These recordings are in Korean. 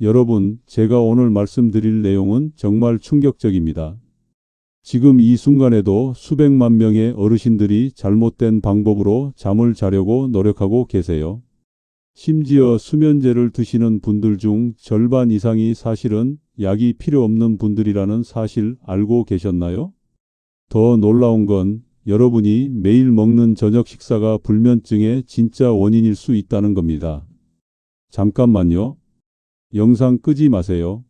여러분, 제가 오늘 말씀드릴 내용은 정말 충격적입니다. 지금 이 순간에도 수백만 명의 어르신들이 잘못된 방법으로 잠을 자려고 노력하고 계세요. 심지어 수면제를 드시는 분들 중 절반 이상이 사실은 약이 필요 없는 분들이라는 사실 알고 계셨나요? 더 놀라운 건 여러분이 매일 먹는 저녁 식사가 불면증의 진짜 원인일 수 있다는 겁니다. 잠깐만요. 영상 끄지 마세요.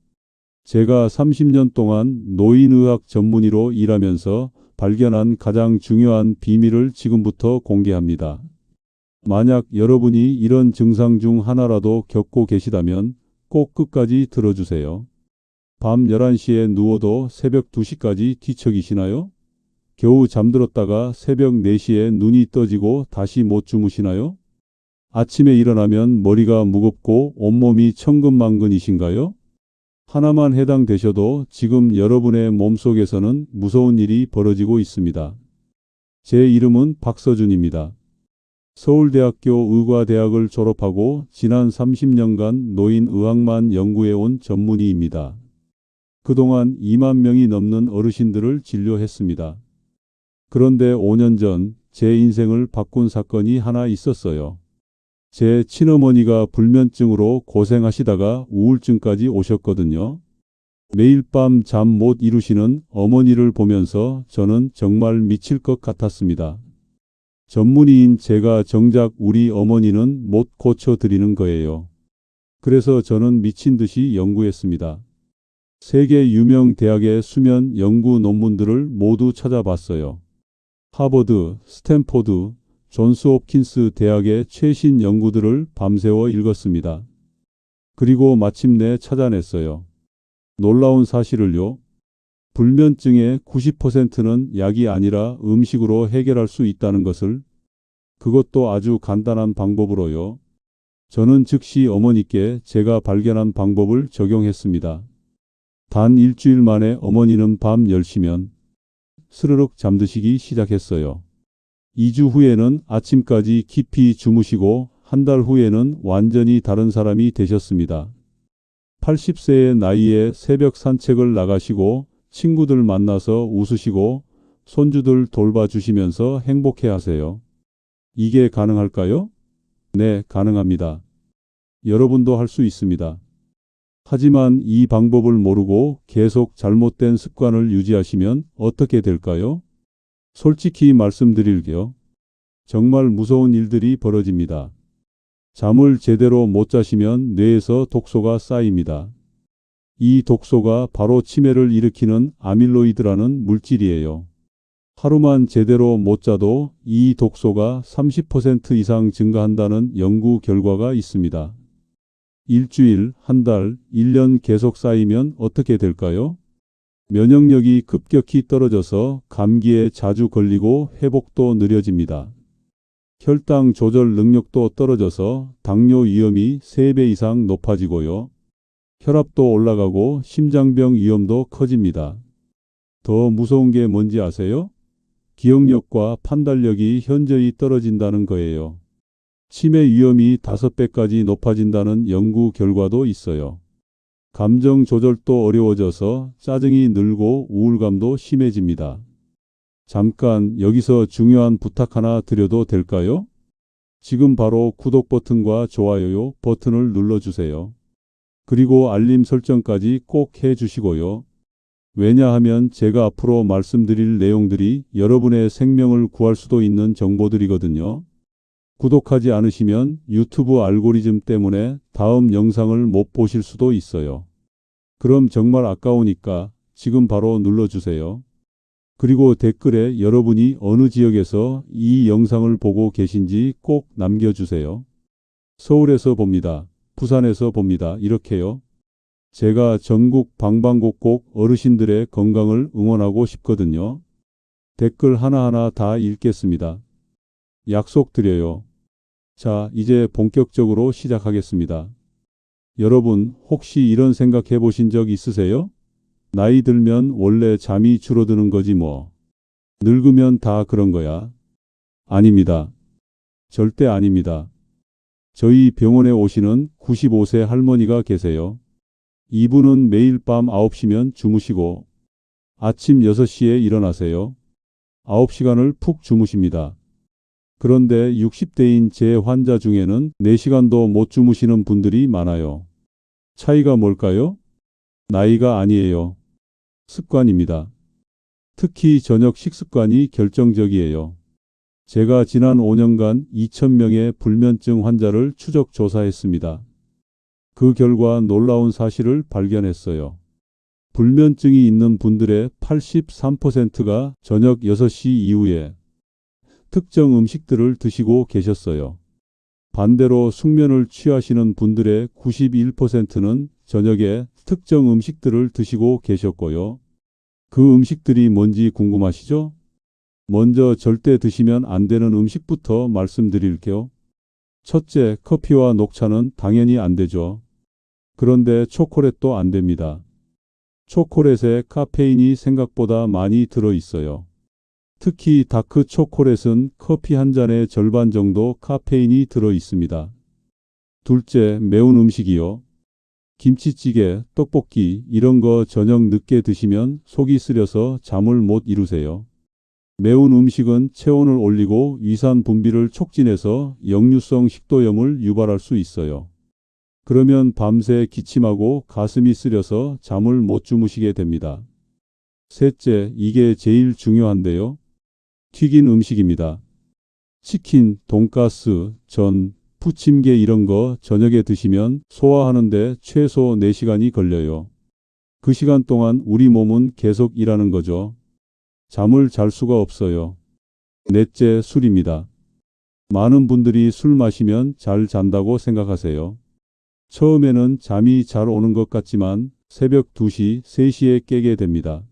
제가 30년 동안 노인의학 전문의로 일하면서 발견한 가장 중요한 비밀을 지금부터 공개합니다. 만약 여러분이 이런 증상 중 하나라도 겪고 계시다면 꼭 끝까지 들어주세요. 밤 11시에 누워도 새벽 2시까지 뒤척이시나요? 겨우 잠들었다가 새벽 4시에 눈이 떠지고 다시 못 주무시나요? 아침에 일어나면 머리가 무겁고 온몸이 천근만근이신가요? 하나만 해당되셔도 지금 여러분의 몸속에서는 무서운 일이 벌어지고 있습니다. 제 이름은 박서준입니다. 서울대학교 의과대학을 졸업하고 지난 30년간 노인의학만 연구해온 전문의입니다. 그동안 2만 명이 넘는 어르신들을 진료했습니다. 그런데 5년 전 제 인생을 바꾼 사건이 하나 있었어요. 제 친어머니가 불면증으로 고생하시다가 우울증까지 오셨거든요. 매일 밤 잠 못 이루시는 어머니를 보면서 저는 정말 미칠 것 같았습니다. 전문의인 제가 정작 우리 어머니는 못 고쳐드리는 거예요. 그래서 저는 미친 듯이 연구했습니다. 세계 유명 대학의 수면 연구 논문들을 모두 찾아봤어요. 하버드, 스탠포드, 존스홉킨스 대학의 최신 연구들을 밤새워 읽었습니다. 그리고 마침내 찾아냈어요. 놀라운 사실을요. 불면증의 90%는 약이 아니라 음식으로 해결할 수 있다는 것을. 그것도 아주 간단한 방법으로요. 저는 즉시 어머니께 제가 발견한 방법을 적용했습니다. 단 일주일 만에 어머니는 밤 10시면 스르륵 잠드시기 시작했어요. 2주 후에는 아침까지 깊이 주무시고 한 달 후에는 완전히 다른 사람이 되셨습니다. 80세의 나이에 새벽 산책을 나가시고 친구들 만나서 웃으시고 손주들 돌봐주시면서 행복해 하세요. 이게 가능할까요? 네, 가능합니다. 여러분도 할 수 있습니다. 하지만 이 방법을 모르고 계속 잘못된 습관을 유지하시면 어떻게 될까요? 솔직히 말씀드릴게요. 정말 무서운 일들이 벌어집니다. 잠을 제대로 못 자시면 뇌에서 독소가 쌓입니다. 이 독소가 바로 치매를 일으키는 아밀로이드라는 물질이에요. 하루만 제대로 못 자도 이 독소가 30% 이상 증가한다는 연구 결과가 있습니다. 일주일, 한 달, 1년 계속 쌓이면 어떻게 될까요? 면역력이 급격히 떨어져서 감기에 자주 걸리고 회복도 느려집니다. 혈당 조절 능력도 떨어져서 당뇨 위험이 3배 이상 높아지고요. 혈압도 올라가고 심장병 위험도 커집니다. 더 무서운 게 뭔지 아세요? 기억력과 판단력이 현저히 떨어진다는 거예요. 치매 위험이 5배까지 높아진다는 연구 결과도 있어요. 감정 조절도 어려워져서 짜증이 늘고 우울감도 심해집니다. 잠깐 여기서 중요한 부탁 하나 드려도 될까요? 지금 바로 구독 버튼과 좋아요 버튼을 눌러주세요. 그리고 알림 설정까지 꼭 해주시고요. 왜냐하면 제가 앞으로 말씀드릴 내용들이 여러분의 생명을 구할 수도 있는 정보들이거든요. 구독하지 않으시면 유튜브 알고리즘 때문에 다음 영상을 못 보실 수도 있어요. 그럼 정말 아까우니까 지금 바로 눌러주세요. 그리고 댓글에 여러분이 어느 지역에서 이 영상을 보고 계신지 꼭 남겨주세요. 서울에서 봅니다. 부산에서 봅니다. 이렇게요. 제가 전국 방방곡곡 어르신들의 건강을 응원하고 싶거든요. 댓글 하나하나 다 읽겠습니다. 약속드려요. 자, 이제 본격적으로 시작하겠습니다. 여러분, 혹시 이런 생각해 보신 적 있으세요? 나이 들면 원래 잠이 줄어드는 거지 뭐. 늙으면 다 그런 거야. 아닙니다. 절대 아닙니다. 저희 병원에 오시는 95세 할머니가 계세요. 이분은 매일 밤 9시면 주무시고 아침 6시에 일어나세요. 9시간을 푹 주무십니다. 그런데 60대인 제 환자 중에는 4시간도 못 주무시는 분들이 많아요. 차이가 뭘까요? 나이가 아니에요. 습관입니다. 특히 저녁 식습관이 결정적이에요. 제가 지난 5년간 2,000명의 불면증 환자를 추적 조사했습니다. 그 결과 놀라운 사실을 발견했어요. 불면증이 있는 분들의 83%가 저녁 6시 이후에 특정 음식들을 드시고 계셨어요. 반대로 숙면을 취하시는 분들의 91%는 저녁에 특정 음식들을 드시고 계셨고요. 그 음식들이 뭔지 궁금하시죠? 먼저 절대 드시면 안 되는 음식부터 말씀드릴게요. 첫째, 커피와 녹차는 당연히 안 되죠. 그런데 초콜릿도 안 됩니다. 초콜릿에 카페인이 생각보다 많이 들어 있어요. 특히 다크 초콜릿은 커피 한 잔의 절반 정도 카페인이 들어 있습니다. 둘째, 매운 음식이요. 김치찌개, 떡볶이 이런 거 저녁 늦게 드시면 속이 쓰려서 잠을 못 이루세요. 매운 음식은 체온을 올리고 위산 분비를 촉진해서 역류성 식도염을 유발할 수 있어요. 그러면 밤새 기침하고 가슴이 쓰려서 잠을 못 주무시게 됩니다. 셋째, 이게 제일 중요한데요. 튀긴 음식입니다. 치킨, 돈가스, 전, 부침개 이런 거 저녁에 드시면 소화하는데 최소 4시간이 걸려요. 그 시간 동안 우리 몸은 계속 일하는 거죠. 잠을 잘 수가 없어요. 넷째, 술입니다. 많은 분들이 술 마시면 잘 잔다고 생각하세요. 처음에는 잠이 잘 오는 것 같지만 새벽 2시, 3시에 깨게 됩니다.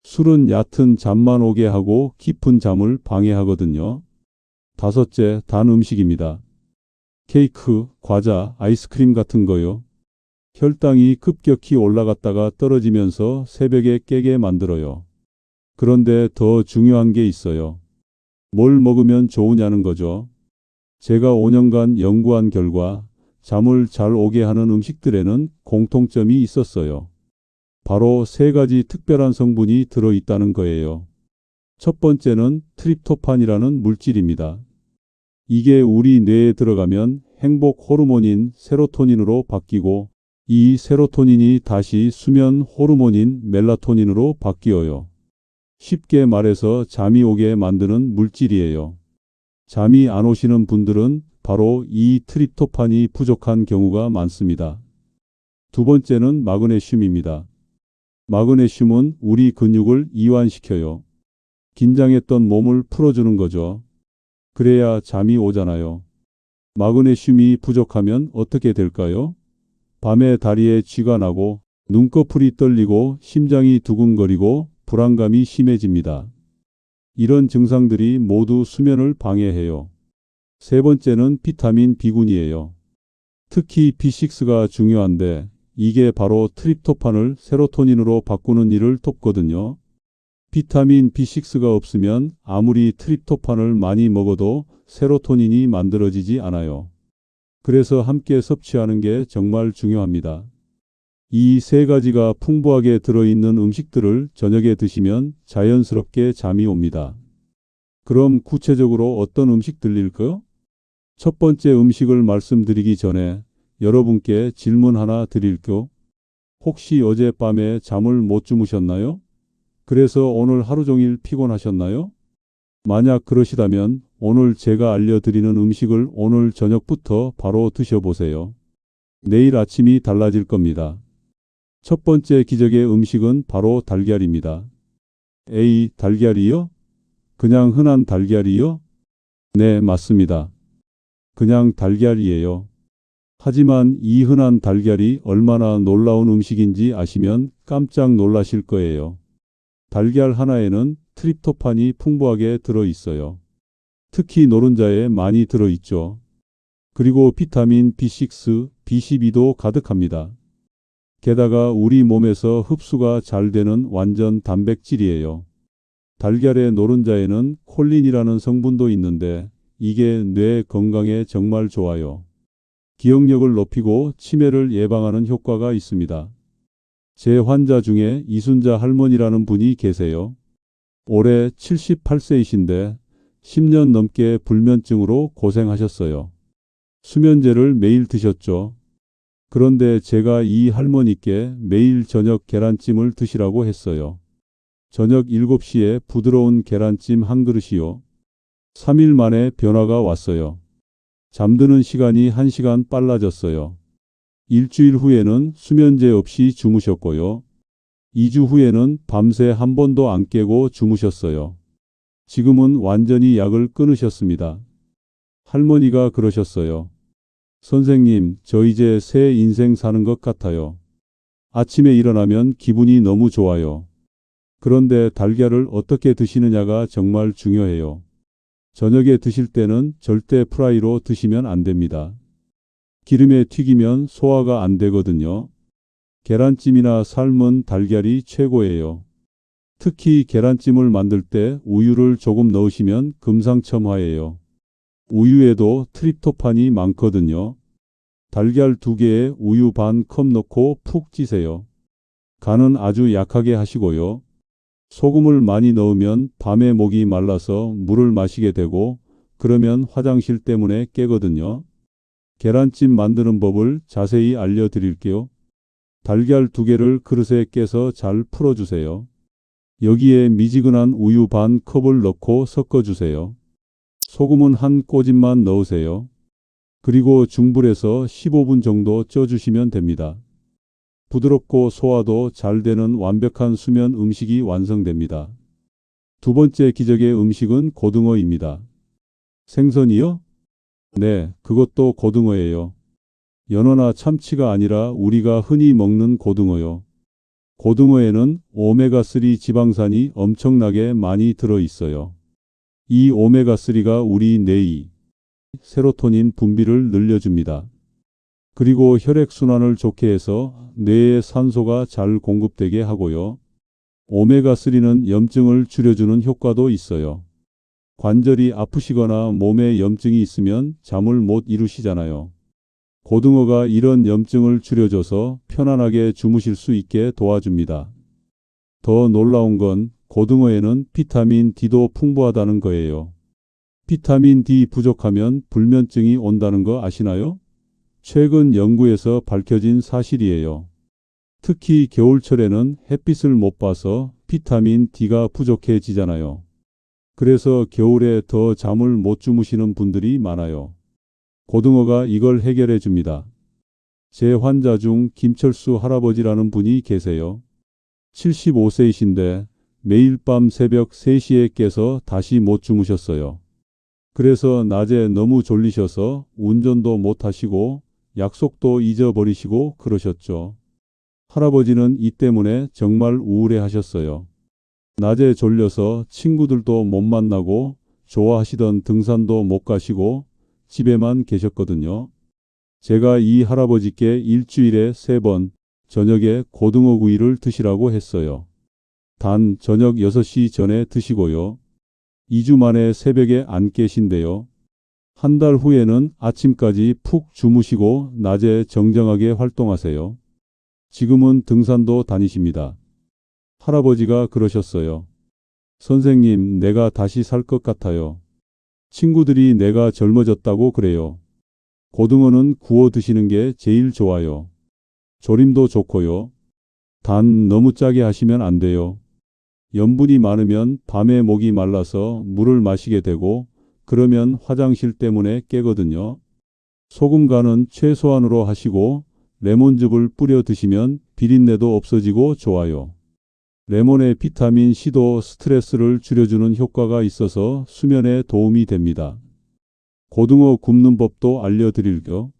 술은 얕은 잠만 오게 하고 깊은 잠을 방해하거든요. 다섯째, 단 음식입니다. 케이크, 과자, 아이스크림 같은 거요. 혈당이 급격히 올라갔다가 떨어지면서 새벽에 깨게 만들어요. 그런데 더 중요한 게 있어요. 뭘 먹으면 좋으냐는 거죠. 제가 5년간 연구한 결과 잠을 잘 오게 하는 음식들에는 공통점이 있었어요. 바로 3가지 특별한 성분이 들어있다는 거예요. 첫 번째는 트립토판이라는 물질입니다. 이게 우리 뇌에 들어가면 행복 호르몬인 세로토닌으로 바뀌고 이 세로토닌이 다시 수면 호르몬인 멜라토닌으로 바뀌어요. 쉽게 말해서 잠이 오게 만드는 물질이에요. 잠이 안 오시는 분들은 바로 이 트립토판이 부족한 경우가 많습니다. 두 번째는 마그네슘입니다. 마그네슘은 우리 근육을 이완시켜요. 긴장했던 몸을 풀어주는 거죠. 그래야 잠이 오잖아요. 마그네슘이 부족하면 어떻게 될까요? 밤에 다리에 쥐가 나고 눈꺼풀이 떨리고 심장이 두근거리고 불안감이 심해집니다. 이런 증상들이 모두 수면을 방해해요. 세 번째는 비타민 B군이에요. 특히 B6가 중요한데 이게 바로 트립토판을 세로토닌으로 바꾸는 일을 돕거든요. 비타민 B6가 없으면 아무리 트립토판을 많이 먹어도 세로토닌이 만들어지지 않아요. 그래서 함께 섭취하는 게 정말 중요합니다. 이 3가지가 풍부하게 들어있는 음식들을 저녁에 드시면 자연스럽게 잠이 옵니다. 그럼 구체적으로 어떤 음식들일까요? 첫 번째 음식을 말씀드리기 전에 여러분께 질문 하나 드릴게요. 혹시 어젯밤에 잠을 못 주무셨나요? 그래서 오늘 하루 종일 피곤하셨나요? 만약 그러시다면 오늘 제가 알려드리는 음식을 오늘 저녁부터 바로 드셔보세요. 내일 아침이 달라질 겁니다. 첫 번째 기적의 음식은 바로 달걀입니다. 에이, 달걀이요? 그냥 흔한 달걀이요? 네, 맞습니다. 그냥 달걀이에요. 하지만 이 흔한 달걀이 얼마나 놀라운 음식인지 아시면 깜짝 놀라실 거예요. 달걀 하나에는 트립토판이 풍부하게 들어있어요. 특히 노른자에 많이 들어있죠. 그리고 비타민 B6, B12도 가득합니다. 게다가 우리 몸에서 흡수가 잘 되는 완전 단백질이에요. 달걀의 노른자에는 콜린이라는 성분도 있는데 이게 뇌 건강에 정말 좋아요. 기억력을 높이고 치매를 예방하는 효과가 있습니다. 제 환자 중에 이순자 할머니라는 분이 계세요. 올해 78세이신데 10년 넘게 불면증으로 고생하셨어요. 수면제를 매일 드셨죠. 그런데 제가 이 할머니께 매일 저녁 계란찜을 드시라고 했어요. 저녁 7시에 부드러운 계란찜 한 그릇이요. 3일 만에 변화가 왔어요. 잠드는 시간이 1시간 빨라졌어요. 일주일 후에는 수면제 없이 주무셨고요. 2주 후에는 밤새 한 번도 안 깨고 주무셨어요. 지금은 완전히 약을 끊으셨습니다. 할머니가 그러셨어요. 선생님, 저 이제 새 인생 사는 것 같아요. 아침에 일어나면 기분이 너무 좋아요. 그런데 달걀을 어떻게 드시느냐가 정말 중요해요. 저녁에 드실 때는 절대 프라이로 드시면 안 됩니다. 기름에 튀기면 소화가 안 되거든요. 계란찜이나 삶은 달걀이 최고예요. 특히 계란찜을 만들 때 우유를 조금 넣으시면 금상첨화예요. 우유에도 트립토판이 많거든요. 달걀 2개에 우유 반 컵 넣고 푹 찌세요. 간은 아주 약하게 하시고요. 소금을 많이 넣으면 밤에 목이 말라서 물을 마시게 되고 그러면 화장실 때문에 깨거든요. 계란찜 만드는 법을 자세히 알려드릴게요. 달걀 2개를 그릇에 깨서 잘 풀어주세요. 여기에 미지근한 우유 반 컵을 넣고 섞어주세요. 소금은 한 꼬집만 넣으세요. 그리고 중불에서 15분 정도 쪄주시면 됩니다. 부드럽고 소화도 잘 되는 완벽한 수면 음식이 완성됩니다. 두 번째 기적의 음식은 고등어입니다. 생선이요? 네, 그것도 고등어예요. 연어나 참치가 아니라 우리가 흔히 먹는 고등어요. 고등어에는 오메가3 지방산이 엄청나게 많이 들어 있어요. 이 오메가3가 우리 뇌의 세로토닌 분비를 늘려줍니다. 그리고 혈액순환을 좋게 해서 뇌에 산소가 잘 공급되게 하고요. 오메가3는 염증을 줄여주는 효과도 있어요. 관절이 아프시거나 몸에 염증이 있으면 잠을 못 이루시잖아요. 고등어가 이런 염증을 줄여줘서 편안하게 주무실 수 있게 도와줍니다. 더 놀라운 건 고등어에는 비타민 D도 풍부하다는 거예요. 비타민 D 부족하면 불면증이 온다는 거 아시나요? 최근 연구에서 밝혀진 사실이에요. 특히 겨울철에는 햇빛을 못 봐서 비타민 D가 부족해지잖아요. 그래서 겨울에 더 잠을 못 주무시는 분들이 많아요. 고등어가 이걸 해결해 줍니다. 제 환자 중 김철수 할아버지라는 분이 계세요. 75세이신데 매일 밤 새벽 3시에 깨서 다시 못 주무셨어요. 그래서 낮에 너무 졸리셔서 운전도 못 하시고 약속도 잊어버리시고 그러셨죠. 할아버지는 이 때문에 정말 우울해 하셨어요. 낮에 졸려서 친구들도 못 만나고 좋아하시던 등산도 못 가시고 집에만 계셨거든요. 제가 이 할아버지께 일주일에 3번 저녁에 고등어 구이를 드시라고 했어요. 단 저녁 6시 전에 드시고요. 2주 만에 새벽에 안 깨신대요. 한 달 후에는 아침까지 푹 주무시고 낮에 정정하게 활동하세요. 지금은 등산도 다니십니다. 할아버지가 그러셨어요. 선생님, 내가 다시 살 것 같아요. 친구들이 내가 젊어졌다고 그래요. 고등어는 구워 드시는 게 제일 좋아요. 조림도 좋고요. 단 너무 짜게 하시면 안 돼요. 염분이 많으면 밤에 목이 말라서 물을 마시게 되고 그러면 화장실 때문에 깨거든요. 소금 간은 최소한으로 하시고 레몬즙을 뿌려 드시면 비린내도 없어지고 좋아요. 레몬의 비타민 C도 스트레스를 줄여주는 효과가 있어서 수면에 도움이 됩니다. 고등어 굽는 법도 알려드릴게요.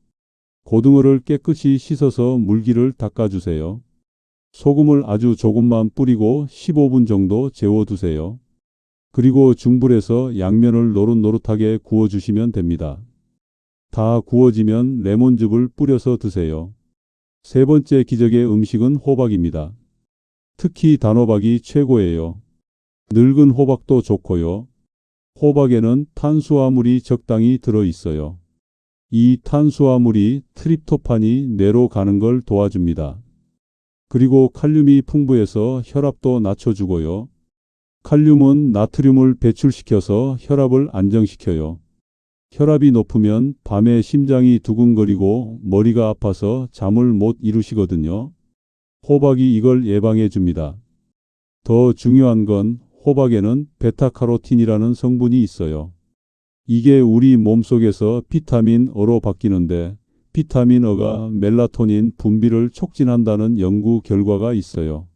고등어를 깨끗이 씻어서 물기를 닦아주세요. 소금을 아주 조금만 뿌리고 15분 정도 재워두세요. 그리고 중불에서 양면을 노릇노릇하게 구워주시면 됩니다. 다 구워지면 레몬즙을 뿌려서 드세요. 세 번째 기적의 음식은 호박입니다. 특히 단호박이 최고예요. 늙은 호박도 좋고요. 호박에는 탄수화물이 적당히 들어 있어요. 이 탄수화물이 트립토판이 뇌로 가는 걸 도와줍니다. 그리고 칼륨이 풍부해서 혈압도 낮춰주고요. 칼륨은 나트륨을 배출시켜서 혈압을 안정시켜요. 혈압이 높으면 밤에 심장이 두근거리고 머리가 아파서 잠을 못 이루시거든요. 호박이 이걸 예방해 줍니다. 더 중요한 건 호박에는 베타카로틴이라는 성분이 있어요. 이게 우리 몸속에서 비타민 어로 바뀌는데 비타민 어가 멜라토닌 분비를 촉진한다는 연구 결과가 있어요.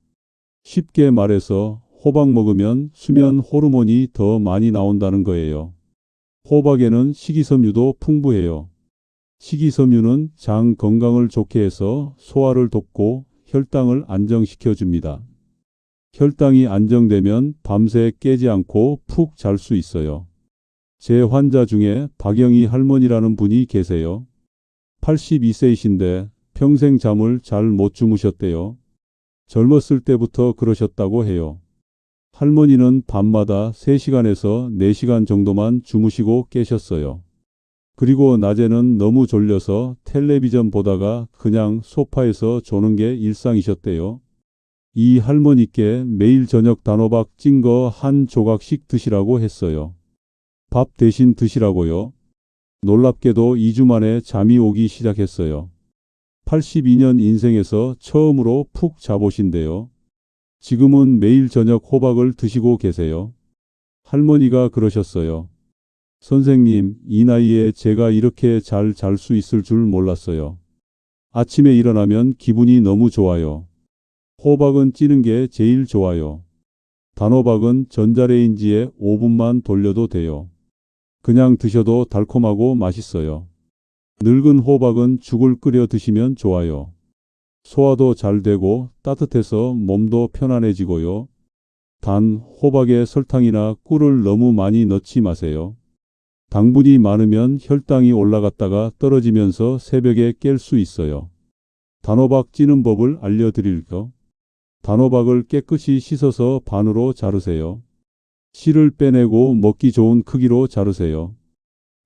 쉽게 말해서 호박 먹으면 수면 호르몬이 더 많이 나온다는 거예요. 호박에는 식이섬유도 풍부해요. 식이섬유는 장 건강을 좋게 해서 소화를 돕고 혈당을 안정시켜 줍니다. 혈당이 안정되면 밤새 깨지 않고 푹 잘 수 있어요. 제 환자 중에 박영희 할머니라는 분이 계세요. 82세이신데 평생 잠을 잘 못 주무셨대요. 젊었을 때부터 그러셨다고 해요. 할머니는 밤마다 3시간에서 4시간 정도만 주무시고 깨셨어요. 그리고 낮에는 너무 졸려서 텔레비전 보다가 그냥 소파에서 조는 게 일상이셨대요. 이 할머니께 매일 저녁 단호박 찐 거 한 조각씩 드시라고 했어요. 밥 대신 드시라고요. 놀랍게도 2주 만에 잠이 오기 시작했어요. 82년 인생에서 처음으로 푹 자보신대요. 지금은 매일 저녁 호박을 드시고 계세요. 할머니가 그러셨어요. 선생님, 이 나이에 제가 이렇게 잘 잘 수 있을 줄 몰랐어요. 아침에 일어나면 기분이 너무 좋아요. 호박은 찌는 게 제일 좋아요. 단호박은 전자레인지에 5분만 돌려도 돼요. 그냥 드셔도 달콤하고 맛있어요. 늙은 호박은 죽을 끓여 드시면 좋아요. 소화도 잘 되고 따뜻해서 몸도 편안해지고요. 단 호박에 설탕이나 꿀을 너무 많이 넣지 마세요. 당분이 많으면 혈당이 올라갔다가 떨어지면서 새벽에 깰 수 있어요. 단호박 찌는 법을 알려드릴게요. 단호박을 깨끗이 씻어서 반으로 자르세요. 씨를 빼내고 먹기 좋은 크기로 자르세요.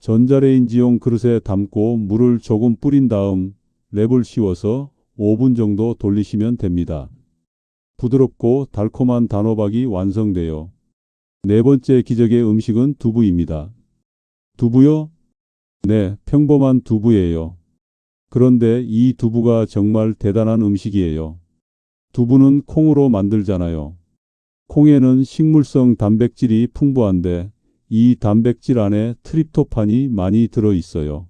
전자레인지용 그릇에 담고 물을 조금 뿌린 다음 랩을 씌워서 5분 정도 돌리시면 됩니다. 부드럽고 달콤한 단호박이 완성돼요. 네 번째 기적의 음식은 두부입니다. 두부요? 네, 평범한 두부예요. 그런데 이 두부가 정말 대단한 음식이에요. 두부는 콩으로 만들잖아요. 콩에는 식물성 단백질이 풍부한데 이 단백질 안에 트립토판이 많이 들어 있어요.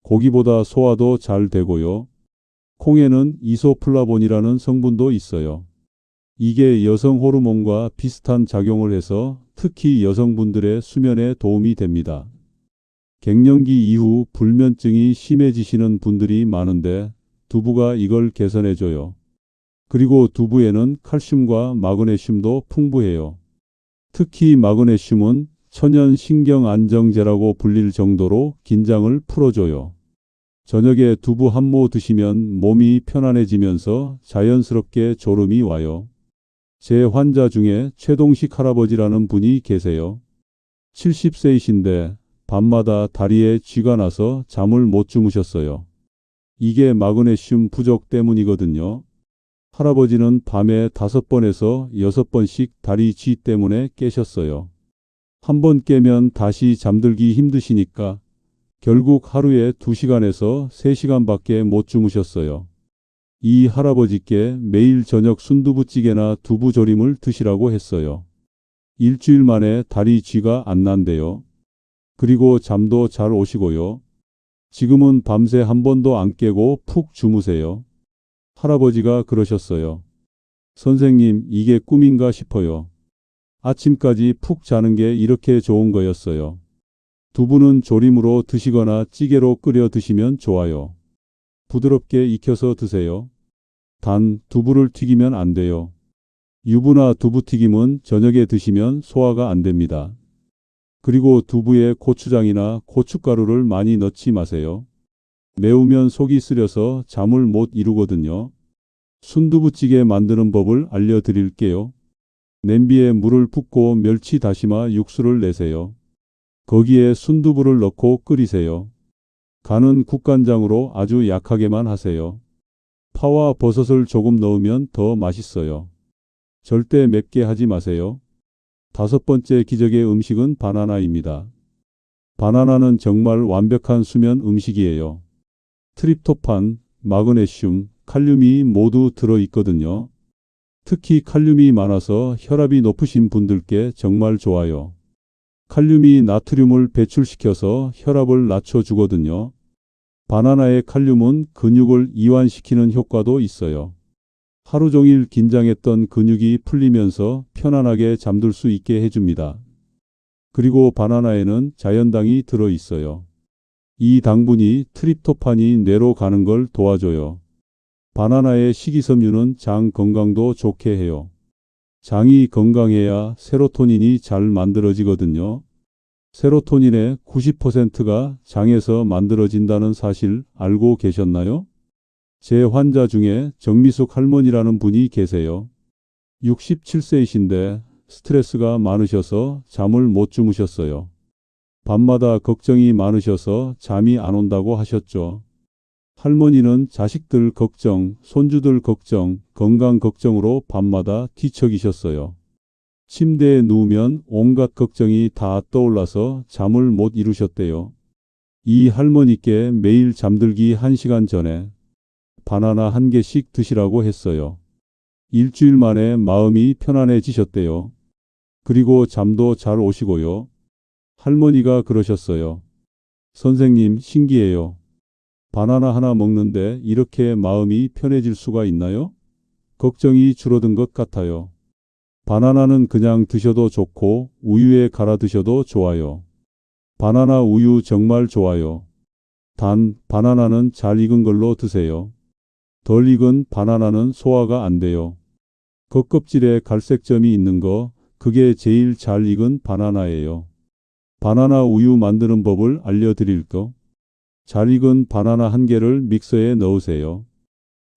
고기보다 소화도 잘 되고요. 콩에는 이소플라본이라는 성분도 있어요. 이게 여성 호르몬과 비슷한 작용을 해서 특히 여성분들의 수면에 도움이 됩니다. 갱년기 이후 불면증이 심해지시는 분들이 많은데 두부가 이걸 개선해줘요. 그리고 두부에는 칼슘과 마그네슘도 풍부해요. 특히 마그네슘은 천연 신경 안정제라고 불릴 정도로 긴장을 풀어줘요. 저녁에 두부 한 모 드시면 몸이 편안해지면서 자연스럽게 졸음이 와요. 제 환자 중에 최동식 할아버지라는 분이 계세요. 70세이신데 밤마다 다리에 쥐가 나서 잠을 못 주무셨어요. 이게 마그네슘 부족 때문이거든요. 할아버지는 밤에 5번에서 6번씩 다리 쥐 때문에 깨셨어요. 한 번 깨면 다시 잠들기 힘드시니까 결국 하루에 2시간에서 3시간밖에 못 주무셨어요. 이 할아버지께 매일 저녁 순두부찌개나 두부조림을 드시라고 했어요. 일주일 만에 다리 쥐가 안 난대요. 그리고 잠도 잘 오시고요. 지금은 밤새 한 번도 안 깨고 푹 주무세요. 할아버지가 그러셨어요. 선생님, 이게 꿈인가 싶어요. 아침까지 푹 자는 게 이렇게 좋은 거였어요. 두부는 조림으로 드시거나 찌개로 끓여 드시면 좋아요. 부드럽게 익혀서 드세요. 단 두부를 튀기면 안 돼요. 유부나 두부튀김은 저녁에 드시면 소화가 안 됩니다. 그리고 두부에 고추장이나 고춧가루를 많이 넣지 마세요. 매우면 속이 쓰려서 잠을 못 이루거든요. 순두부찌개 만드는 법을 알려드릴게요. 냄비에 물을 붓고 멸치 다시마 육수를 내세요. 거기에 순두부를 넣고 끓이세요. 간은 국간장으로 아주 약하게만 하세요. 파와 버섯을 조금 넣으면 더 맛있어요. 절대 맵게 하지 마세요. 다섯 번째 기적의 음식은 바나나입니다. 바나나는 정말 완벽한 수면 음식이에요. 트립토판, 마그네슘, 칼륨이 모두 들어있거든요. 특히 칼륨이 많아서 혈압이 높으신 분들께 정말 좋아요. 칼륨이 나트륨을 배출시켜서 혈압을 낮춰주거든요. 바나나의 칼륨은 근육을 이완시키는 효과도 있어요. 하루 종일 긴장했던 근육이 풀리면서 편안하게 잠들 수 있게 해줍니다. 그리고 바나나에는 자연당이 들어있어요. 이 당분이 트립토판이 뇌로 가는 걸 도와줘요. 바나나의 식이섬유는 장 건강도 좋게 해요. 장이 건강해야 세로토닌이 잘 만들어지거든요. 세로토닌의 90%가 장에서 만들어진다는 사실 알고 계셨나요? 제 환자 중에 정미숙 할머니라는 분이 계세요. 67세이신데 스트레스가 많으셔서 잠을 못 주무셨어요. 밤마다 걱정이 많으셔서 잠이 안 온다고 하셨죠. 할머니는 자식들 걱정, 손주들 걱정, 건강 걱정으로 밤마다 뒤척이셨어요. 침대에 누우면 온갖 걱정이 다 떠올라서 잠을 못 이루셨대요. 이 할머니께 매일 잠들기 1시간 전에 바나나 1개씩 드시라고 했어요. 일주일 만에 마음이 편안해지셨대요. 그리고 잠도 잘 오시고요. 할머니가 그러셨어요. 선생님, 신기해요. 바나나 하나 먹는데 이렇게 마음이 편해질 수가 있나요? 걱정이 줄어든 것 같아요. 바나나는 그냥 드셔도 좋고 우유에 갈아 드셔도 좋아요. 바나나 우유 정말 좋아요. 단, 바나나는 잘 익은 걸로 드세요. 덜 익은 바나나는 소화가 안 돼요. 겉껍질에 갈색 점이 있는 거, 그게 제일 잘 익은 바나나예요. 바나나 우유 만드는 법을 알려드릴까? 잘 익은 바나나 1개를 믹서에 넣으세요.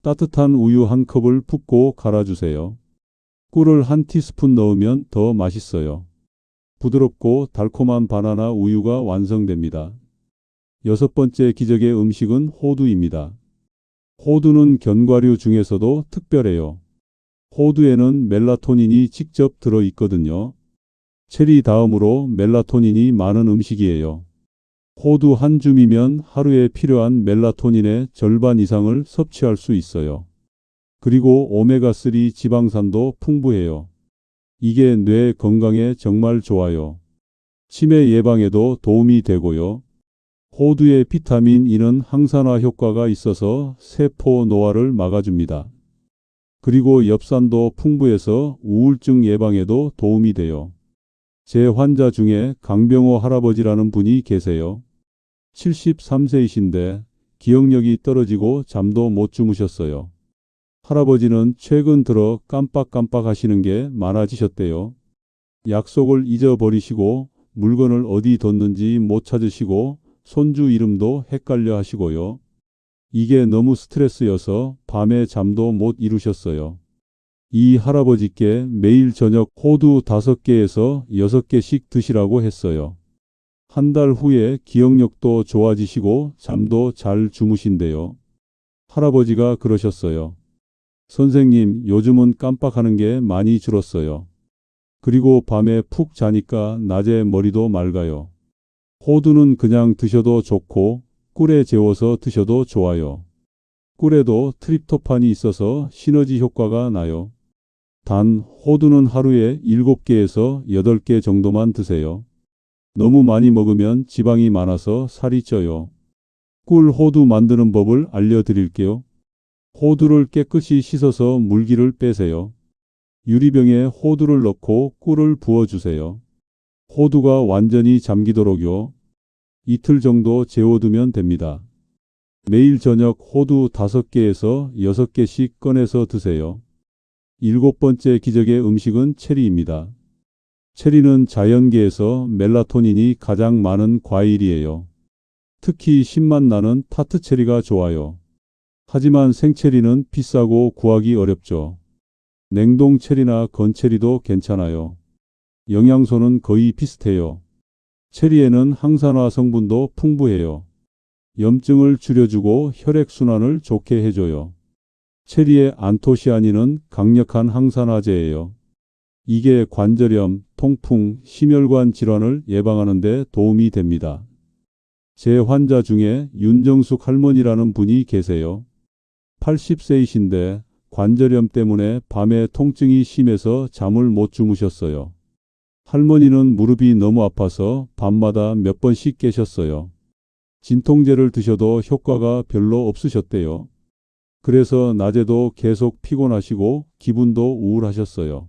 따뜻한 우유 1컵을 붓고 갈아주세요. 꿀을 1티스푼 넣으면 더 맛있어요. 부드럽고 달콤한 바나나 우유가 완성됩니다. 여섯 번째 기적의 음식은 호두입니다. 호두는 견과류 중에서도 특별해요. 호두에는 멜라토닌이 직접 들어있거든요. 체리 다음으로 멜라토닌이 많은 음식이에요. 호두 한 줌이면 하루에 필요한 멜라토닌의 절반 이상을 섭취할 수 있어요. 그리고 오메가3 지방산도 풍부해요. 이게 뇌 건강에 정말 좋아요. 치매 예방에도 도움이 되고요. 호두의 비타민 E는 항산화 효과가 있어서 세포 노화를 막아줍니다. 그리고 엽산도 풍부해서 우울증 예방에도 도움이 돼요. 제 환자 중에 강병호 할아버지라는 분이 계세요. 73세이신데 기억력이 떨어지고 잠도 못 주무셨어요. 할아버지는 최근 들어 깜빡깜빡 하시는 게 많아지셨대요. 약속을 잊어버리시고 물건을 어디 뒀는지 못 찾으시고 손주 이름도 헷갈려 하시고요. 이게 너무 스트레스여서 밤에 잠도 못 이루셨어요. 이 할아버지께 매일 저녁 호두 5개에서 6개씩 드시라고 했어요. 한 달 후에 기억력도 좋아지시고 잠도 잘 주무신대요. 할아버지가 그러셨어요. 선생님, 요즘은 깜빡하는 게 많이 줄었어요. 그리고 밤에 푹 자니까 낮에 머리도 맑아요. 호두는 그냥 드셔도 좋고 꿀에 재워서 드셔도 좋아요. 꿀에도 트립토판이 있어서 시너지 효과가 나요. 단, 호두는 하루에 7개에서 8개 정도만 드세요. 너무 많이 먹으면 지방이 많아서 살이 쪄요. 꿀 호두 만드는 법을 알려드릴게요. 호두를 깨끗이 씻어서 물기를 빼세요. 유리병에 호두를 넣고 꿀을 부어주세요. 호두가 완전히 잠기도록요. 이틀 정도 재워두면 됩니다. 매일 저녁 호두 5개에서 6개씩 꺼내서 드세요. 일곱 번째 기적의 음식은 체리입니다. 체리는 자연계에서 멜라토닌이 가장 많은 과일이에요. 특히 신맛 나는 타트 체리가 좋아요. 하지만 생체리는 비싸고 구하기 어렵죠. 냉동 체리나 건체리도 괜찮아요. 영양소는 거의 비슷해요. 체리에는 항산화 성분도 풍부해요. 염증을 줄여주고 혈액순환을 좋게 해줘요. 체리의 안토시아닌은 강력한 항산화제예요. 이게 관절염, 통풍, 심혈관 질환을 예방하는 데 도움이 됩니다. 제 환자 중에 윤정숙 할머니라는 분이 계세요. 80세이신데 관절염 때문에 밤에 통증이 심해서 잠을 못 주무셨어요. 할머니는 무릎이 너무 아파서 밤마다 몇 번씩 깨셨어요. 진통제를 드셔도 효과가 별로 없으셨대요. 그래서 낮에도 계속 피곤하시고 기분도 우울하셨어요.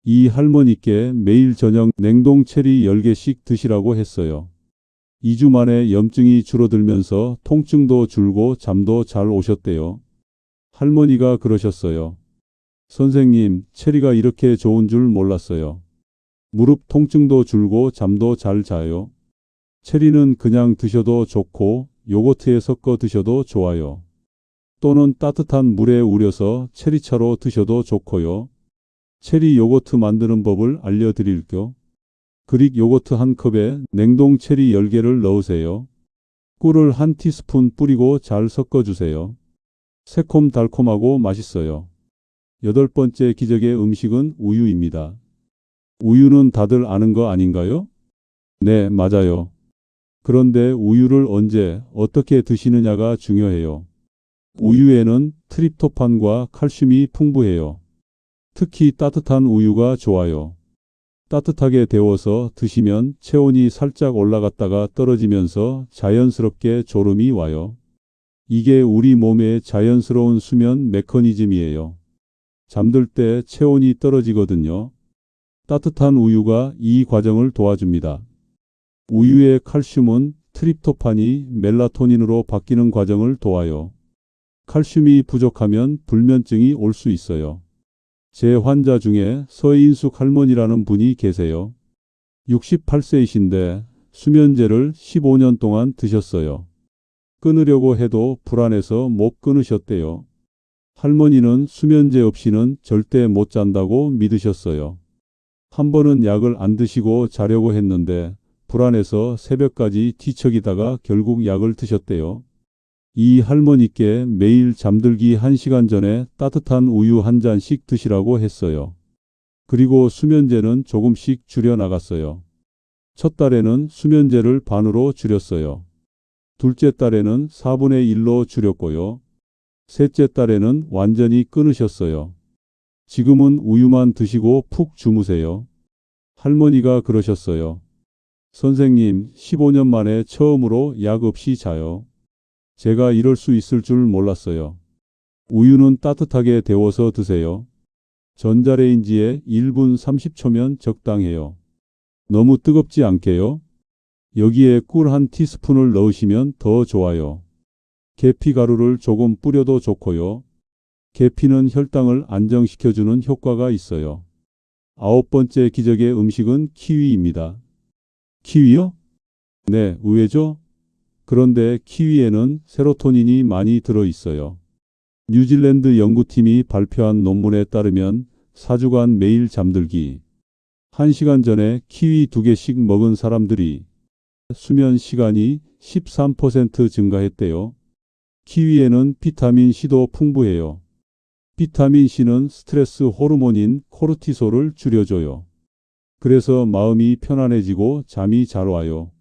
이 할머니께 매일 저녁 냉동 체리 10개씩 드시라고 했어요. 2주 만에 염증이 줄어들면서 통증도 줄고 잠도 잘 오셨대요. 할머니가 그러셨어요. 선생님, 체리가 이렇게 좋은 줄 몰랐어요. 무릎 통증도 줄고 잠도 잘 자요. 체리는 그냥 드셔도 좋고 요거트에 섞어 드셔도 좋아요. 또는 따뜻한 물에 우려서 체리차로 드셔도 좋고요. 체리 요거트 만드는 법을 알려드릴게요. 그릭 요거트 한 컵에 냉동 체리 10개를 넣으세요. 꿀을 한 티스푼 뿌리고 잘 섞어주세요. 새콤달콤하고 맛있어요. 8번째 기적의 음식은 우유입니다. 우유는 다들 아는 거 아닌가요? 네, 맞아요. 그런데 우유를 언제, 어떻게 드시느냐가 중요해요. 우유에는 트립토판과 칼슘이 풍부해요. 특히 따뜻한 우유가 좋아요. 따뜻하게 데워서 드시면 체온이 살짝 올라갔다가 떨어지면서 자연스럽게 졸음이 와요. 이게 우리 몸의 자연스러운 수면 메커니즘이에요. 잠들 때 체온이 떨어지거든요. 따뜻한 우유가 이 과정을 도와줍니다. 우유의 칼슘은 트립토판이 멜라토닌으로 바뀌는 과정을 도와요. 칼슘이 부족하면 불면증이 올 수 있어요. 제 환자 중에 서인숙 할머니라는 분이 계세요. 68세이신데 수면제를 15년 동안 드셨어요. 끊으려고 해도 불안해서 못 끊으셨대요. 할머니는 수면제 없이는 절대 못 잔다고 믿으셨어요. 한 번은 약을 안 드시고 자려고 했는데 불안해서 새벽까지 뒤척이다가 결국 약을 드셨대요. 이 할머니께 매일 잠들기 1시간 전에 따뜻한 우유 한 잔씩 드시라고 했어요. 그리고 수면제는 조금씩 줄여 나갔어요. 첫 달에는 수면제를 반으로 줄였어요. 둘째 달에는 4분의 1로 줄였고요. 셋째 달에는 완전히 끊으셨어요. 지금은 우유만 드시고 푹 주무세요. 할머니가 그러셨어요. 선생님, 15년 만에 처음으로 약 없이 자요. 제가 이럴 수 있을 줄 몰랐어요. 우유는 따뜻하게 데워서 드세요. 전자레인지에 1분 30초면 적당해요. 너무 뜨겁지 않게요. 여기에 꿀 한 티스푼을 넣으시면 더 좋아요. 계피 가루를 조금 뿌려도 좋고요. 계피는 혈당을 안정시켜주는 효과가 있어요. 9번째 기적의 음식은 키위입니다. 키위요? 네, 의외죠? 그런데 키위에는 세로토닌이 많이 들어있어요. 뉴질랜드 연구팀이 발표한 논문에 따르면 4주간 매일 잠들기 1시간 전에 키위 2개씩 먹은 사람들이 수면 시간이 13% 증가했대요. 키위에는 비타민C도 풍부해요. 비타민C는 스트레스 호르몬인 코르티솔을 줄여줘요. 그래서 마음이 편안해지고 잠이 잘 와요.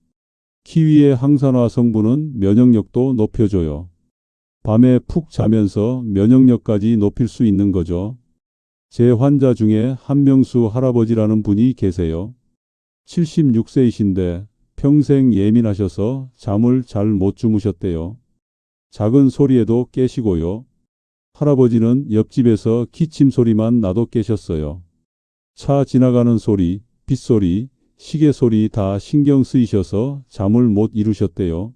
키위의 항산화 성분은 면역력도 높여줘요. 밤에 푹 자면서 면역력까지 높일 수 있는 거죠. 제 환자 중에 한명수 할아버지라는 분이 계세요. 76세이신데 평생 예민하셔서 잠을 잘 못 주무셨대요. 작은 소리에도 깨시고요. 할아버지는 옆집에서 기침 소리만 나도 깨셨어요. 차 지나가는 소리, 빗소리, 시계 소리 다 신경 쓰이셔서 잠을 못 이루셨대요.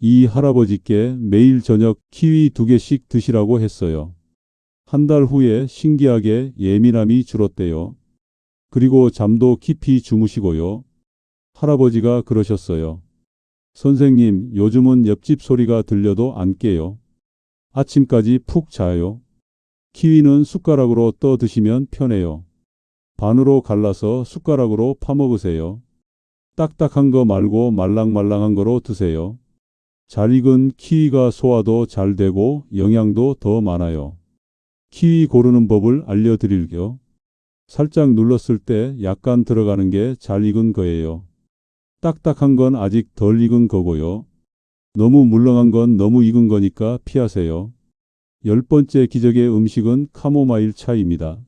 이 할아버지께 매일 저녁 키위 2개씩 드시라고 했어요. 한 달 후에 신기하게 예민함이 줄었대요. 그리고 잠도 깊이 주무시고요. 할아버지가 그러셨어요. 선생님, 요즘은 옆집 소리가 들려도 안 깨요. 아침까지 푹 자요. 키위는 숟가락으로 떠 드시면 편해요. 반으로 갈라서 숟가락으로 파먹으세요. 딱딱한 거 말고 말랑말랑한 거로 드세요. 잘 익은 키위가 소화도 잘 되고 영양도 더 많아요. 키위 고르는 법을 알려드릴게요. 살짝 눌렀을 때 약간 들어가는 게 잘 익은 거예요. 딱딱한 건 아직 덜 익은 거고요. 너무 물렁한 건 너무 익은 거니까 피하세요. 10번째 기적의 음식은 카모마일 차입니다.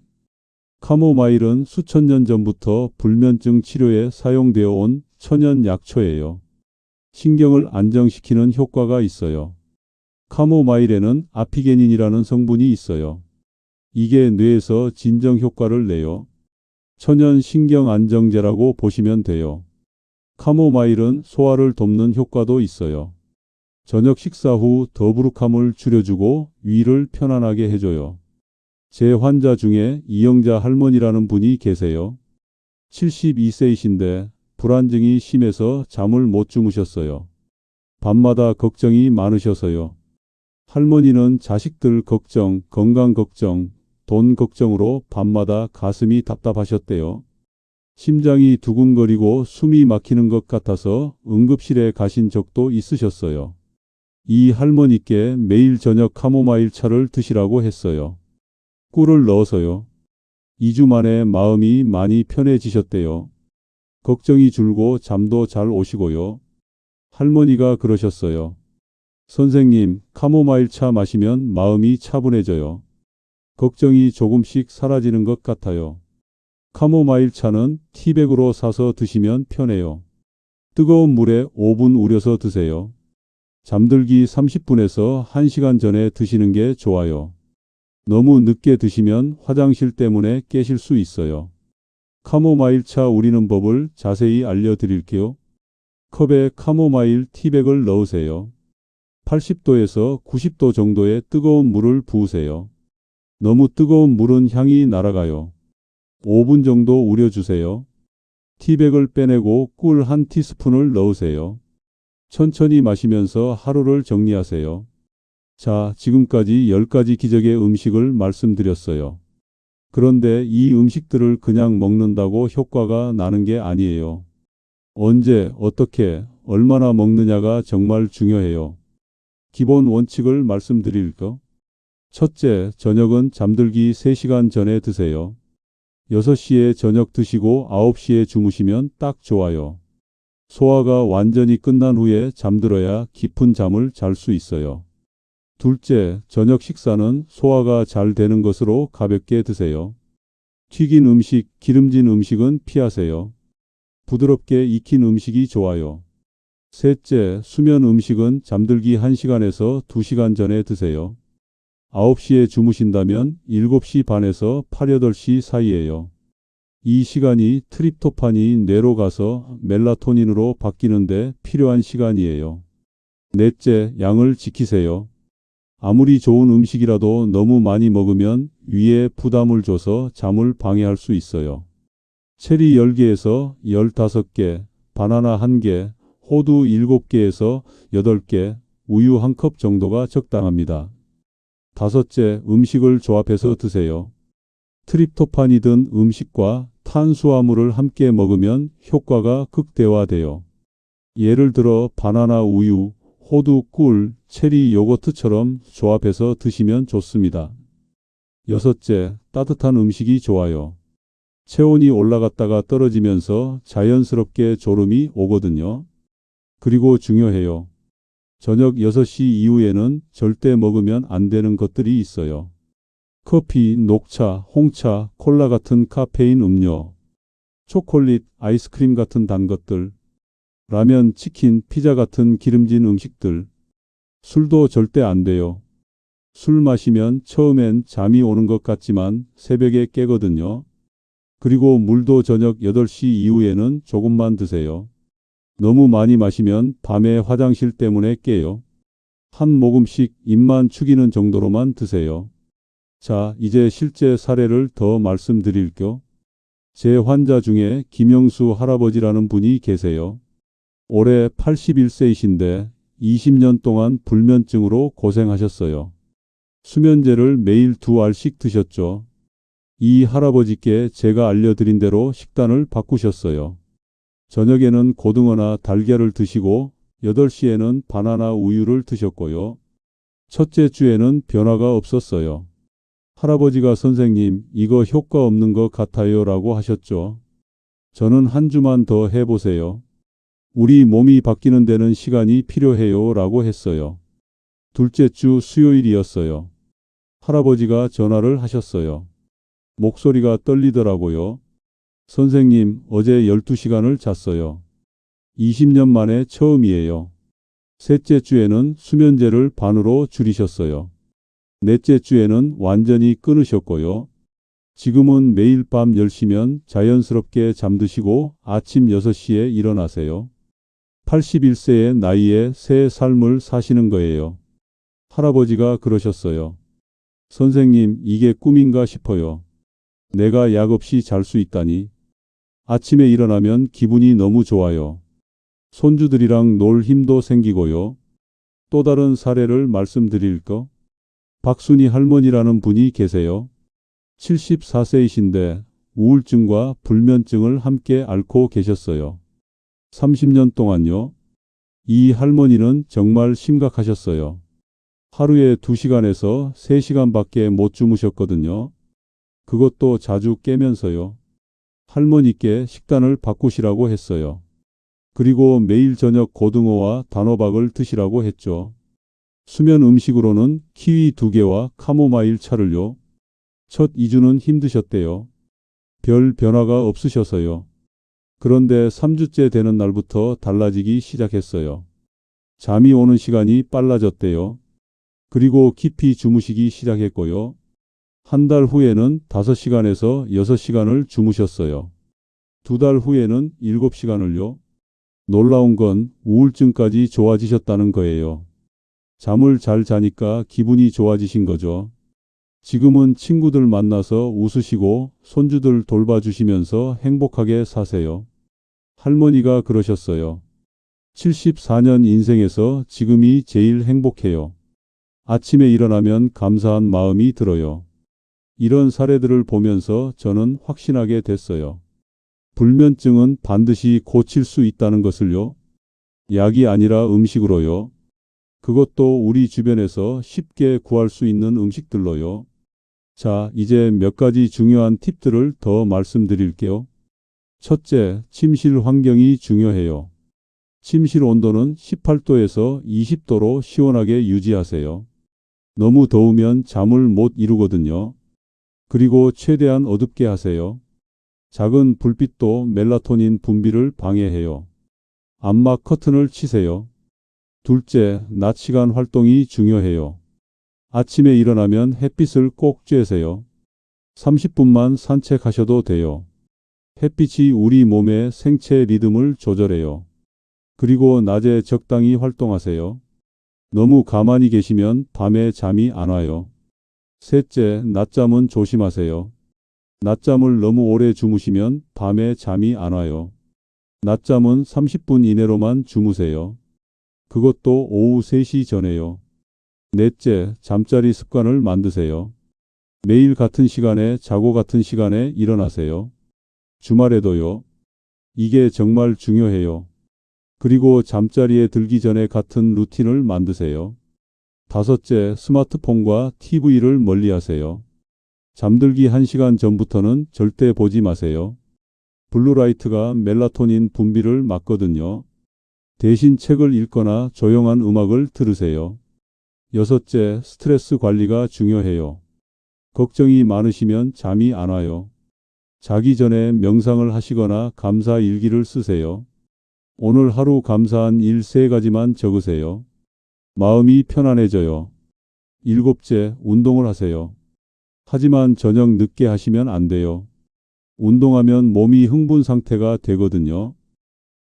카모마일은 수천 년 전부터 불면증 치료에 사용되어 온 천연 약초예요. 신경을 안정시키는 효과가 있어요. 카모마일에는 아피게닌이라는 성분이 있어요. 이게 뇌에서 진정 효과를 내요. 천연 신경 안정제라고 보시면 돼요. 카모마일은 소화를 돕는 효과도 있어요. 저녁 식사 후 더부룩함을 줄여주고 위를 편안하게 해줘요. 제 환자 중에 이영자 할머니라는 분이 계세요. 72세이신데 불안증이 심해서 잠을 못 주무셨어요. 밤마다 걱정이 많으셔서요. 할머니는 자식들 걱정, 건강 걱정, 돈 걱정으로 밤마다 가슴이 답답하셨대요. 심장이 두근거리고 숨이 막히는 것 같아서 응급실에 가신 적도 있으셨어요. 이 할머니께 매일 저녁 카모마일 차를 드시라고 했어요. 꿀을 넣어서요. 2주 만에 마음이 많이 편해지셨대요. 걱정이 줄고 잠도 잘 오시고요. 할머니가 그러셨어요. 선생님, 카모마일 차 마시면 마음이 차분해져요. 걱정이 조금씩 사라지는 것 같아요. 카모마일 차는 티백으로 사서 드시면 편해요. 뜨거운 물에 5분 우려서 드세요. 잠들기 30분에서 1시간 전에 드시는 게 좋아요. 너무 늦게 드시면 화장실 때문에 깨실 수 있어요. 카모마일 차 우리는 법을 자세히 알려드릴게요. 컵에 카모마일 티백을 넣으세요. 80도에서 90도 정도의 뜨거운 물을 부으세요. 너무 뜨거운 물은 향이 날아가요. 5분 정도 우려주세요. 티백을 빼내고 꿀 1티스푼을 넣으세요. 천천히 마시면서 하루를 정리하세요. 자, 지금까지 10가지 기적의 음식을 말씀드렸어요. 그런데 이 음식들을 그냥 먹는다고 효과가 나는 게 아니에요. 언제, 어떻게, 얼마나 먹느냐가 정말 중요해요. 기본 원칙을 말씀드릴까? 첫째, 저녁은 잠들기 3시간 전에 드세요. 6시에 저녁 드시고 9시에 주무시면 딱 좋아요. 소화가 완전히 끝난 후에 잠들어야 깊은 잠을 잘 수 있어요. 둘째, 저녁 식사는 소화가 잘 되는 것으로 가볍게 드세요. 튀긴 음식, 기름진 음식은 피하세요. 부드럽게 익힌 음식이 좋아요. 셋째, 수면 음식은 잠들기 1시간에서 2시간 전에 드세요. 9시에 주무신다면 7시 반에서 8, 8시 사이예요. 이 시간이 트립토판이 뇌로 가서 멜라토닌으로 바뀌는데 필요한 시간이에요. 넷째, 양을 지키세요. 아무리 좋은 음식이라도 너무 많이 먹으면 위에 부담을 줘서 잠을 방해할 수 있어요. 체리 10개에서 15개, 바나나 1개, 호두 7개에서 8개, 우유 1컵 정도가 적당합니다. 다섯째, 음식을 조합해서 드세요. 트립토판이 든 음식과 탄수화물을 함께 먹으면 효과가 극대화돼요. 예를 들어 바나나 우유, 호두 꿀, 체리 요거트처럼 조합해서 드시면 좋습니다. 여섯째, 따뜻한 음식이 좋아요. 체온이 올라갔다가 떨어지면서 자연스럽게 졸음이 오거든요. 그리고 중요해요. 저녁 6시 이후에는 절대 먹으면 안 되는 것들이 있어요. 커피, 녹차, 홍차, 콜라 같은 카페인 음료, 초콜릿, 아이스크림 같은 단 것들, 라면, 치킨, 피자 같은 기름진 음식들, 술도 절대 안 돼요. 술 마시면 처음엔 잠이 오는 것 같지만 새벽에 깨거든요. 그리고 물도 저녁 8시 이후에는 조금만 드세요. 너무 많이 마시면 밤에 화장실 때문에 깨요. 한 모금씩 입만 축이는 정도로만 드세요. 자, 이제 실제 사례를 더 말씀드릴게요. 제 환자 중에 김영수 할아버지라는 분이 계세요. 올해 81세이신데 20년 동안 불면증으로 고생하셨어요. 수면제를 매일 2알씩 드셨죠. 이 할아버지께 제가 알려드린 대로 식단을 바꾸셨어요. 저녁에는 고등어나 달걀을 드시고 8시에는 바나나 우유를 드셨고요. 첫째 주에는 변화가 없었어요. 할아버지가 선생님, 이거 효과 없는 것 같아요 라고 하셨죠. 저는 한 주만 더 해보세요. 우리 몸이 바뀌는 데는 시간이 필요해요 라고 했어요. 둘째 주 수요일이었어요. 할아버지가 전화를 하셨어요. 목소리가 떨리더라고요. 선생님, 어제 12시간을 잤어요. 20년 만에 처음이에요. 셋째 주에는 수면제를 반으로 줄이셨어요. 넷째 주에는 완전히 끊으셨고요. 지금은 매일 밤 10시면 자연스럽게 잠드시고 아침 6시에 일어나세요. 81세의 나이에 새 삶을 사시는 거예요. 할아버지가 그러셨어요. 선생님, 이게 꿈인가 싶어요. 내가 약 없이 잘 수 있다니. 아침에 일어나면 기분이 너무 좋아요. 손주들이랑 놀 힘도 생기고요. 또 다른 사례를 말씀드릴까? 박순희 할머니라는 분이 계세요. 74세이신데 우울증과 불면증을 함께 앓고 계셨어요. 30년 동안요. 이 할머니는 정말 심각하셨어요. 하루에 2시간에서 3시간밖에 못 주무셨거든요. 그것도 자주 깨면서요. 할머니께 식단을 바꾸시라고 했어요. 그리고 매일 저녁 고등어와 단호박을 드시라고 했죠. 수면 음식으로는 키위 2개와 카모마일 차를요. 첫 2주는 힘드셨대요. 별 변화가 없으셔서요. 그런데 3주째 되는 날부터 달라지기 시작했어요. 잠이 오는 시간이 빨라졌대요. 그리고 깊이 주무시기 시작했고요. 한 달 후에는 5시간에서 6시간을 주무셨어요. 2달 후에는 7시간을요. 놀라운 건 우울증까지 좋아지셨다는 거예요. 잠을 잘 자니까 기분이 좋아지신 거죠. 지금은 친구들 만나서 웃으시고 손주들 돌봐주시면서 행복하게 사세요. 할머니가 그러셨어요. 74년 인생에서 지금이 제일 행복해요. 아침에 일어나면 감사한 마음이 들어요. 이런 사례들을 보면서 저는 확신하게 됐어요. 불면증은 반드시 고칠 수 있다는 것을요. 약이 아니라 음식으로요. 그것도 우리 주변에서 쉽게 구할 수 있는 음식들로요. 자, 이제 몇 가지 중요한 팁들을 더 말씀드릴게요. 첫째, 침실 환경이 중요해요. 침실 온도는 18도에서 20도로 시원하게 유지하세요. 너무 더우면 잠을 못 이루거든요. 그리고 최대한 어둡게 하세요. 작은 불빛도 멜라토닌 분비를 방해해요. 암막 커튼을 치세요. 둘째, 낮 시간 활동이 중요해요. 아침에 일어나면 햇빛을 꼭 쬐세요. 30분만 산책하셔도 돼요. 햇빛이 우리 몸의 생체 리듬을 조절해요. 그리고 낮에 적당히 활동하세요. 너무 가만히 계시면 밤에 잠이 안 와요. 셋째, 낮잠은 조심하세요. 낮잠을 너무 오래 주무시면 밤에 잠이 안 와요. 낮잠은 30분 이내로만 주무세요. 그것도 오후 3시 전에요. 넷째, 잠자리 습관을 만드세요. 매일 같은 시간에 자고 같은 시간에 일어나세요. 주말에도요. 이게 정말 중요해요. 그리고 잠자리에 들기 전에 같은 루틴을 만드세요. 다섯째, 스마트폰과 TV를 멀리하세요. 잠들기 1시간 전부터는 절대 보지 마세요. 블루라이트가 멜라토닌 분비를 막거든요. 대신 책을 읽거나 조용한 음악을 들으세요. 여섯째, 스트레스 관리가 중요해요. 걱정이 많으시면 잠이 안 와요. 자기 전에 명상을 하시거나 감사 일기를 쓰세요. 오늘 하루 감사한 일 3가지만 적으세요. 마음이 편안해져요. 일곱째, 운동을 하세요. 하지만 저녁 늦게 하시면 안 돼요. 운동하면 몸이 흥분 상태가 되거든요.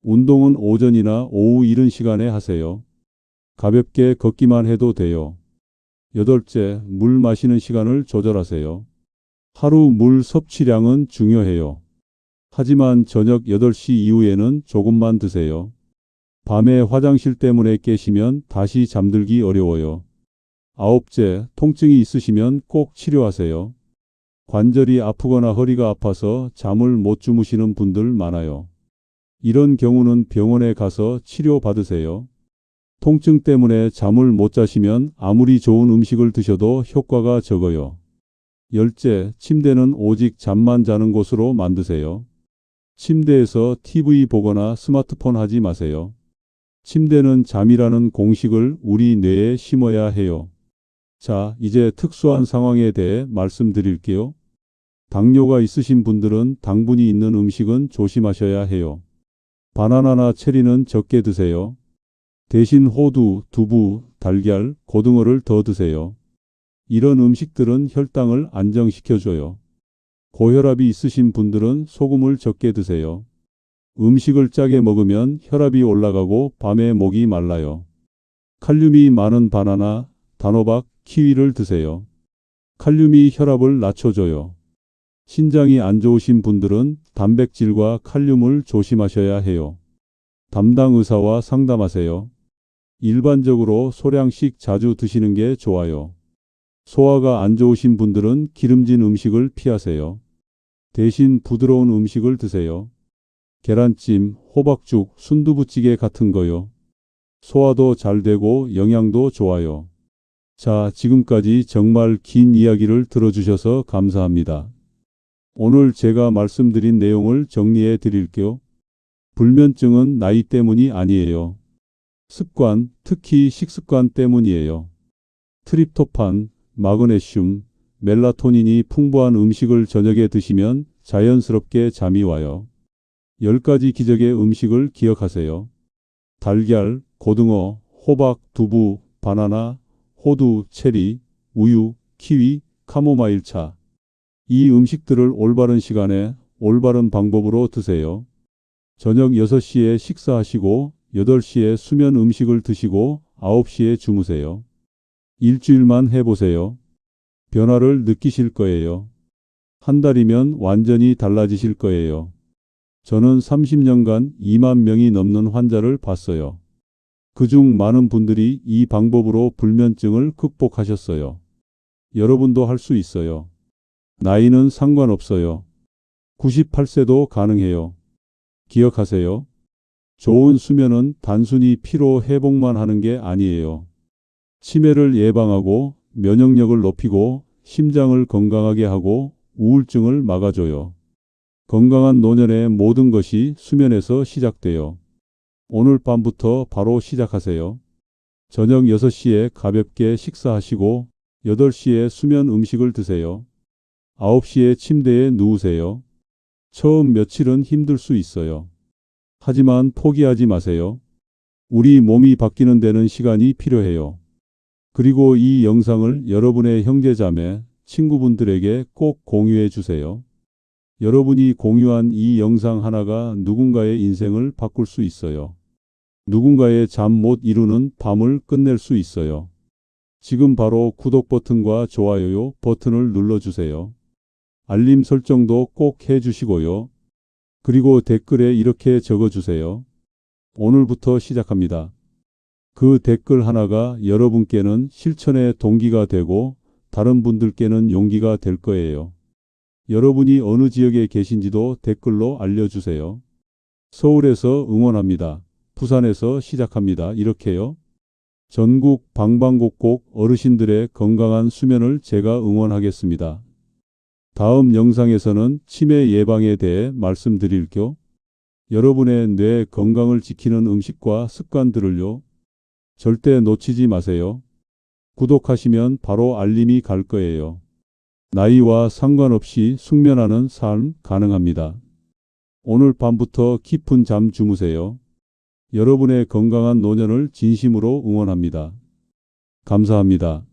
운동은 오전이나 오후 이른 시간에 하세요. 가볍게 걷기만 해도 돼요. 여덟째, 물 마시는 시간을 조절하세요. 하루 물 섭취량은 중요해요. 하지만 저녁 8시 이후에는 조금만 드세요. 밤에 화장실 때문에 깨시면 다시 잠들기 어려워요. 아홉째, 통증이 있으시면 꼭 치료하세요. 관절이 아프거나 허리가 아파서 잠을 못 주무시는 분들 많아요. 이런 경우는 병원에 가서 치료받으세요. 통증 때문에 잠을 못 자시면 아무리 좋은 음식을 드셔도 효과가 적어요. 열째, 침대는 오직 잠만 자는 곳으로 만드세요. 침대에서 TV 보거나 스마트폰 하지 마세요. 침대는 잠이라는 공식을 우리 뇌에 심어야 해요. 자, 이제 특수한 상황에 대해 말씀드릴게요. 당뇨가 있으신 분들은 당분이 있는 음식은 조심하셔야 해요. 바나나나 체리는 적게 드세요. 대신 호두, 두부, 달걀, 고등어를 더 드세요. 이런 음식들은 혈당을 안정시켜줘요. 고혈압이 있으신 분들은 소금을 적게 드세요. 음식을 짜게 먹으면 혈압이 올라가고 밤에 목이 말라요. 칼륨이 많은 바나나, 단호박, 키위를 드세요. 칼륨이 혈압을 낮춰줘요. 신장이 안 좋으신 분들은 단백질과 칼륨을 조심하셔야 해요. 담당 의사와 상담하세요. 일반적으로 소량씩 자주 드시는 게 좋아요. 소화가 안 좋으신 분들은 기름진 음식을 피하세요. 대신 부드러운 음식을 드세요. 계란찜, 호박죽, 순두부찌개 같은 거요. 소화도 잘 되고 영양도 좋아요. 자, 지금까지 정말 긴 이야기를 들어주셔서 감사합니다. 오늘 제가 말씀드린 내용을 정리해 드릴게요. 불면증은 나이 때문이 아니에요. 습관, 특히 식습관 때문이에요. 트립토판, 마그네슘, 멜라토닌이 풍부한 음식을 저녁에 드시면 자연스럽게 잠이 와요. 10가지 기적의 음식을 기억하세요. 달걀, 고등어, 호박, 두부, 바나나, 호두, 체리, 우유, 키위, 카모마일차. 이 음식들을 올바른 시간에 올바른 방법으로 드세요. 저녁 6시에 식사하시고 8시에 수면 음식을 드시고 9시에 주무세요. 일주일만 해보세요. 변화를 느끼실 거예요. 한 달이면 완전히 달라지실 거예요. 저는 30년간 2만 명이 넘는 환자를 봤어요. 그중 많은 분들이 이 방법으로 불면증을 극복하셨어요. 여러분도 할 수 있어요. 나이는 상관없어요. 98세도 가능해요. 기억하세요. 좋은 수면은 단순히 피로 회복만 하는 게 아니에요. 치매를 예방하고 면역력을 높이고 심장을 건강하게 하고 우울증을 막아줘요. 건강한 노년의 모든 것이 수면에서 시작돼요. 오늘 밤부터 바로 시작하세요. 저녁 6시에 가볍게 식사하시고 8시에 수면 음식을 드세요. 9시에 침대에 누우세요. 처음 며칠은 힘들 수 있어요. 하지만 포기하지 마세요. 우리 몸이 바뀌는 데는 시간이 필요해요. 그리고 이 영상을 여러분의 형제자매, 친구분들에게 꼭 공유해 주세요. 여러분이 공유한 이 영상 하나가 누군가의 인생을 바꿀 수 있어요. 누군가의 잠 못 이루는 밤을 끝낼 수 있어요. 지금 바로 구독 버튼과 좋아요 버튼을 눌러주세요. 알림 설정도 꼭 해주시고요. 그리고 댓글에 이렇게 적어주세요. 오늘부터 시작합니다. 그 댓글 하나가 여러분께는 실천의 동기가 되고 다른 분들께는 용기가 될 거예요. 여러분이 어느 지역에 계신지도 댓글로 알려주세요. 서울에서 응원합니다. 부산에서 시작합니다. 이렇게요. 전국 방방곡곡 어르신들의 건강한 수면을 제가 응원하겠습니다. 다음 영상에서는 치매 예방에 대해 말씀드릴게요. 여러분의 뇌 건강을 지키는 음식과 습관들을요. 절대 놓치지 마세요. 구독하시면 바로 알림이 갈 거예요. 나이와 상관없이 숙면하는 삶 가능합니다. 오늘 밤부터 깊은 잠 주무세요. 여러분의 건강한 노년을 진심으로 응원합니다. 감사합니다.